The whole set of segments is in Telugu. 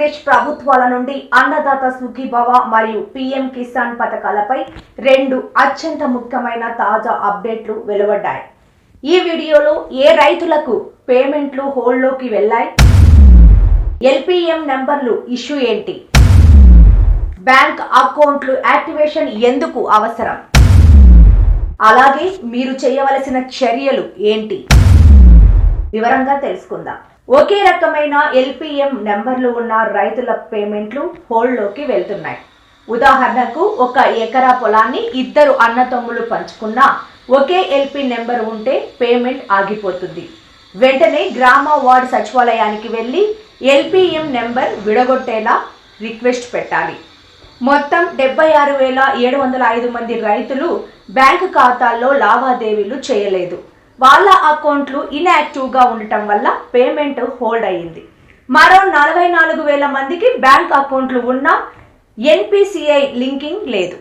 ఆంధ్రప్రదేశ్ ప్రభుత్వాల నుండి అన్నదాత సుఖీభవ మరియు పీఎం కిసాన్ పథకాలపై రెండు అత్యంత ముఖ్యమైన తాజా అప్డేట్లు వెలువడ్డాయి. ఈ వీడియోలో ఏ రైతులకు పేమెంట్లు హోల్డ్లోకి వెళ్ళాయి, ఎల్పీఎం నెంబర్లు ఇష్యూ ఏంటి, బ్యాంక్ అకౌంట్లు యాక్టివేషన్ ఎందుకు అవసరం, అలాగే మీరు చేయవలసిన చర్యలు ఏంటి వివరంగా తెలుసుకుందాం. ఒకే రకమైన ఎల్పీఎం నెంబర్లు ఉన్న రైతుల పేమెంట్లు హోల్డ్లోకి వెళ్తున్నాయి. ఉదాహరణకు ఒక ఎకరా పొలాన్ని ఇద్దరు అన్నతమ్ములు పంచుకున్నా ఒకే ఎల్పీ నెంబర్ ఉంటే పేమెంట్ ఆగిపోతుంది. వెంటనే గ్రామ వార్డు సచివాలయానికి వెళ్ళి ఎల్పీఎం నెంబర్ విడగొట్టేలా రిక్వెస్ట్ పెట్టాలి. మొత్తం 76,705 మంది రైతులు బ్యాంకు ఖాతాల్లో లావాదేవీలు చేయలేదు. వాళ్ళ అకౌంట్లు ఇన్యాక్టివ్గా ఉండటం వల్ల పేమెంట్ హోల్డ్ అయ్యింది. మరో 44,000 మందికి బ్యాంక్ అకౌంట్లు ఉన్నా ఎన్పిసిఐ లింకింగ్ లేదు.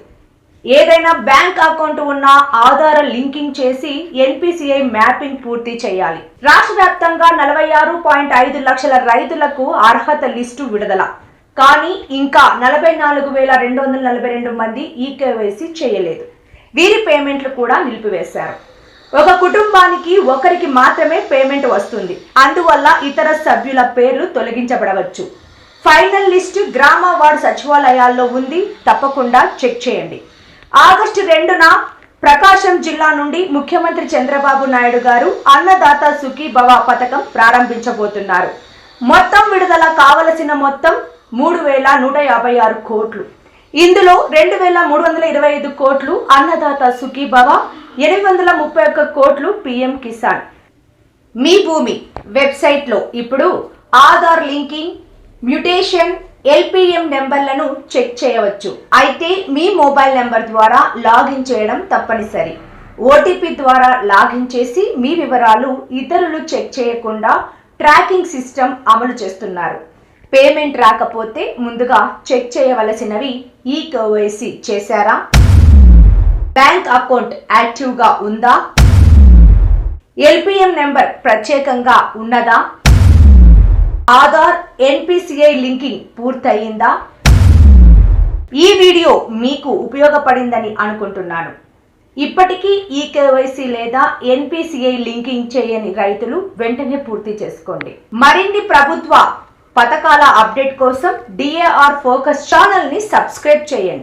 ఏదైనా బ్యాంక్ అకౌంట్ ఉన్నా ఆధార్ లింకింగ్ చేసి ఎన్పిసిఐ మ్యాపింగ్ పూర్తి చేయాలి. రాష్ట్ర వ్యాప్తంగా 46.5 లక్షల రైతులకు అర్హత లిస్టు విడుదల. కానీ ఇంకా 44,242 మంది ఈకేవైసీ చేయలేదు. వీరి పేమెంట్లు కూడా నిలిపివేశారు. ఒక కుటుంబానికి ఒకరికి మాత్రమే పేమెంట్ వస్తుంది. అందువల్ల ఇతర సభ్యుల పేర్లు తొలగించబడవచ్చు. ఫైనల్ లిస్ట్ గ్రామ వార్డు సచివాలయాల్లో ఉంది, తప్పకుండా చెక్ చేయండి. ఆగస్టు 2న ప్రకాశం జిల్లా నుండి ముఖ్యమంత్రి చంద్రబాబు నాయుడు గారు అన్నదాత సుఖీభవ పథకం ప్రారంభించబోతున్నారు. మొత్తం విడుదల కావలసిన మొత్తం 3,156 కోట్లు. ఇందులో 2,325 కోట్లు అన్నదాత సుఖీభవ, 831 కోట్లు పీఎం కిసాన్. మీ భూమి వెబ్సైట్లో ఇప్పుడు ఆధార్ లింకింగ్, మ్యూటేషన్, ఎల్పీఎం నెంబర్లను చెక్ చేయవచ్చు. అయితే మీ మొబైల్ నెంబర్ ద్వారా లాగిన్ చేయడం తప్పనిసరి. ఓటీపీ ద్వారా లాగిన్ చేసి మీ వివరాలు ఇతరులు చెక్ చేయకుండా ట్రాకింగ్ సిస్టమ్ అమలు చేస్తున్నారు. పేమెంట్ రాకపోతే ముందుగా చెక్ చేయవలసినవి ఈకేవైసీ చేశారా, బ్యాంక్ అకౌంట్ యాక్టివ్గా ఉందా, ఎల్పీఎం నెంబర్ ప్రత్యేకంగా ఉన్నదా, ఆధార్ ఎన్పిసిఐ లింకింగ్ పూర్తయిందా. ఈ వీడియో మీకు ఉపయోగపడిందని అనుకుంటున్నాను. ఇప్పటికీ ఈకేవైసీ లేదా ఎన్పిసిఐ లింకింగ్ చేయని రైతులు వెంటనే పూర్తి చేసుకోండి. మరిన్ని ప్రభుత్వ పథకాల అప్డేట్ కోసం డిఏఆర్ ఫోకస్ ఛానల్ని సబ్స్క్రైబ్ చేయండి.